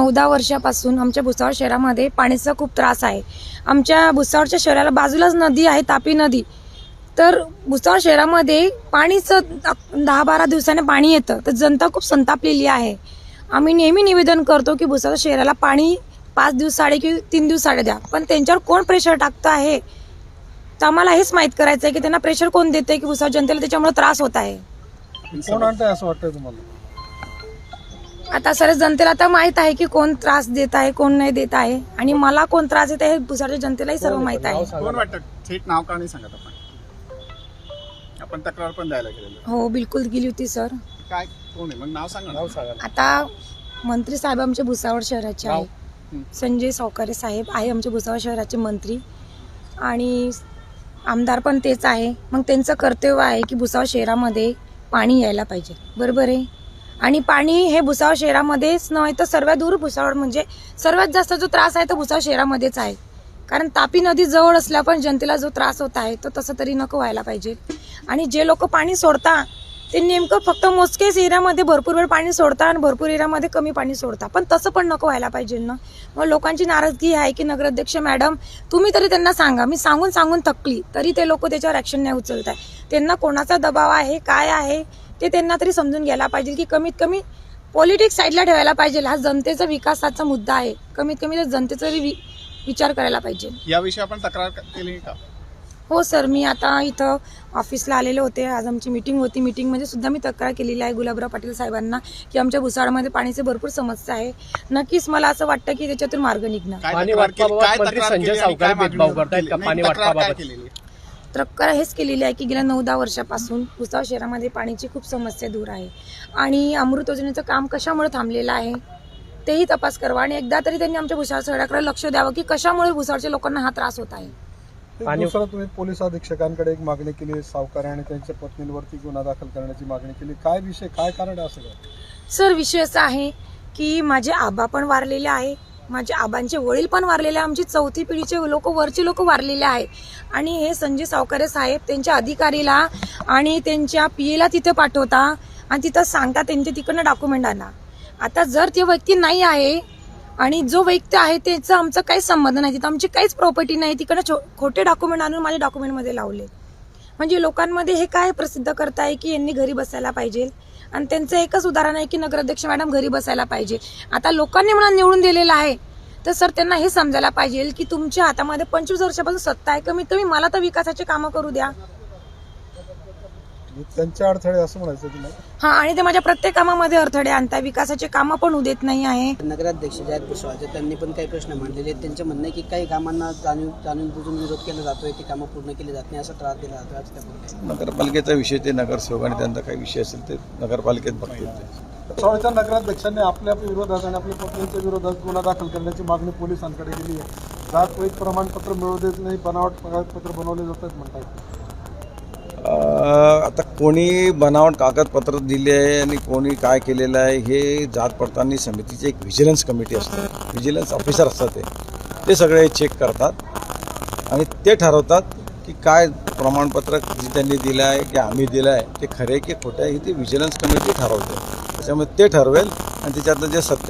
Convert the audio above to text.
9-10 वर्षापासून आमच्या भुसावळ शहरामध्ये पाण्याचा खूप त्रास आहे। आमच्या भुसावळच्या शहराला बाजूलाच नदी आहे, तापी नदी। तर भुसावळ शहरामध्ये पाणीचं 10-12 दिवसाने पाणी येतं, तर जनता खूप संतापलेली आहे। आम्ही नेहमी निवेदन करतो की भुसावळ शहराला पाणी 5 दिवस आडे की 3 दिवस आडे द्या, पण त्यांच्यावर कोण प्रेशर टाकतं आहे तर आम्हाला हेच माहीत करायचं आहे की त्यांना प्रेशर कोण देते की भुसावळ जनतेला त्याच्यामुळे त्रास होत आहे। कोण आणतंय असं वाटतंय तुम्हाला? आता सर्व जनतेला आता माहित आहे की कोण त्रास देत आहे, कोण नाही देत आहे, आणि मला कोण त्रास देत आहे हे भुसावळच्या जनतेलाही सर्व माहित आहे। कोण वाटतं? थेट नाव का नाही सांगत आपण तक्रार पण द्यायला गेलेलो। हो, बिलकुल गेली होती सर। काय कोण आहे मग? नाव सांगा। नाव सांगा। आता मंत्री साहेब आमच्या भुसावळ शहराचे आहे, संजय सावकारे साहेब आहे आमच्या भुसावळ शहराचे मंत्री, आणि आमदार पण तेच आहे। मग त्यांचं कर्तव्य आहे की भुसावळ शहरामध्ये पाणी यायला पाहिजे, बरोबर आहे। आणि पाणी हे भुसावळ शहरामध्येच नव्हे तर सर्वात दूर भुसावळ म्हणजे सर्वात जास्त जो त्रास आहे तो भुसावळ शहरामध्येच आहे, कारण तापी नदी जवळ असल्या पण जनतेला जो त्रास होत आहे तो तसं तरी नको व्हायला पाहिजे। आणि जे लोक पाणी सोडता ते नेमकं फक्त मोजकेच एरियामध्ये भरपूर वेळ पाणी सोडता आणि भरपूर एरियामध्ये कमी पाणी सोडता, पण तसं पण नको व्हायला पाहिजे ना। मग लोकांची नाराजगी आहे की नगराध्यक्ष मॅडम तुम्ही तरी त्यांना सांगा, मी सांगून थकली तरी ते लोक त्याच्यावर ऍक्शन नाही उचलत आहे। त्यांना कोणाचा दबाव आहे काय आहे ते त्यांना तरी समजून घ्यायला पाहिजे की कमीत कमी पॉलिटिक्स साईडला ठेवायला पाहिजे। हा जनतेचा विकासाचा मुद्दा आहे, कमीत कमी जनतेचा विचार करायला पाहिजे। याविषयी आपण तक्रार केली का? हो सर, मी आता इथं ऑफिसला आलेले होते, आज आमची मीटिंग होती। मीटिंगमध्ये सुद्धा मी तक्रार केलेली आहे गुलाबराव पाटील साहेबांना की आमच्या भुसावळमध्ये पाण्याची भरपूर समस्या आहे। नक्कीच मला असं वाटतं की त्याच्यातून मार्ग निघणार। तक्रार हेच केलेली आहे की गेल्या 9-10 वर्षापासून भुसावळ शहरामध्ये पाण्याची खूप समस्या दूर आहे, आणि अमृत योजनेचं काम कशामुळे थांबलेलं आहे तेही तपास करावा, आणि एकदा तरी त्यांनी आमच्या भुसावळ शहराकडे लक्ष द्यावं की कशामुळे भुसावळच्या लोकांना हा त्रास होत आहे। दुसरं तुम्ही पोलीस अधीक्षकांकडे एक मागणी केली, सावकार आणि त्यांच्या पत्नींवरती गुन्हा दाखल करण्याची मागणी केली, काय विषय काय कारण असं काय? सर, विषय असा आहे की माझे आबा पण वारलेले आहे, माझे आबांचे वडील पण वारलेले आहे, आमची 4थी पिढीचे लोक वरचे लोक वारलेले आहे, आणि हे संजय सावकारे साहेब त्यांच्या अधिकारीला आणि त्यांच्या पीएला तिथे पाठवता आणि तिथं सांगता त्यांचे तिकडनं डॉक्युमेंट आणा। आता जर ते व्यक्ती नाही आहे आणि जो व्यक्ती आहे त्याचा आमचा काहीच संबंध नाही, तिथं आमची काहीच प्रॉपर्टी नाही, तिकडनं खोटे डॉक्युमेंट आणून माझ्या डॉक्युमेंटमध्ये लावले। म्हणजे लोकांमध्ये हे काय प्रसिद्ध करताय की यांनी घरी बसायला पाहिजे, आणि त्यांचं एकच उदाहरण आहे की नगराध्यक्ष मॅडम घरी बसायला पाहिजे। आता लोकांनी मला निवडून दिलेलं आहे तर सर त्यांना हे समजायला पाहिजे की तुमच्या हातामध्ये 25 वर्षापासून सत्ता आहे, कमीत कमी मला तर विकासाचे कामं करू द्या। त्यांचे अडथळे असं म्हणायचं तुम्हाला? हा, आणि ते माझ्या प्रत्येक कामामध्ये अडथळे आणताय, विकासाचे कामं पण होऊ देत नाही आहे। नगराध्यक्ष जे आहेत भुसावळचे त्यांनी पण काही प्रश्न मांडलेले आहेत। त्यांचं म्हणणं आहे की काही कामांना जाणून बुजून विरोध केला जातोय, ती कामं पूर्ण केली जात नाही, असा त्रास दिला जातो। नगरपालिकेचा विषय ते नगरसेवक आणि त्यांचा काही विषय असेल ते नगरपालिकेत बघतील। भुसावळच्या नगराध्यक्षांनी आपल्या विरोधात आणि आपल्या पत्नीच्या विरोधात गुन्हा दाखल करण्याची मागणी पोलिसांकडे केली आहे। जात वैध प्रमाणपत्र मिळू देत नाही, बनावट कागदपत्र बनवले जातात म्हणतात। आता कोणी बनावट कागदपत्र दिले आहे आणि कोणी काय केलेलं आहे हे जात पडताळणी समितीची एक व्हिजिलन्स कमिटी असते, व्हिजिलन्स ऑफिसर असतात, ते सगळे चेक करतात आणि ते ठरवतात की काय प्रमाणपत्र जे त्यांनी दिलं आहे की आम्ही दिलं आहे ते खरे की खोटे आहे, ही ती व्हिजिलन्स कमिटी ठरवते। त्याच्यामुळे ते ठरवेल आणि त्याच्यातलं जे सत्य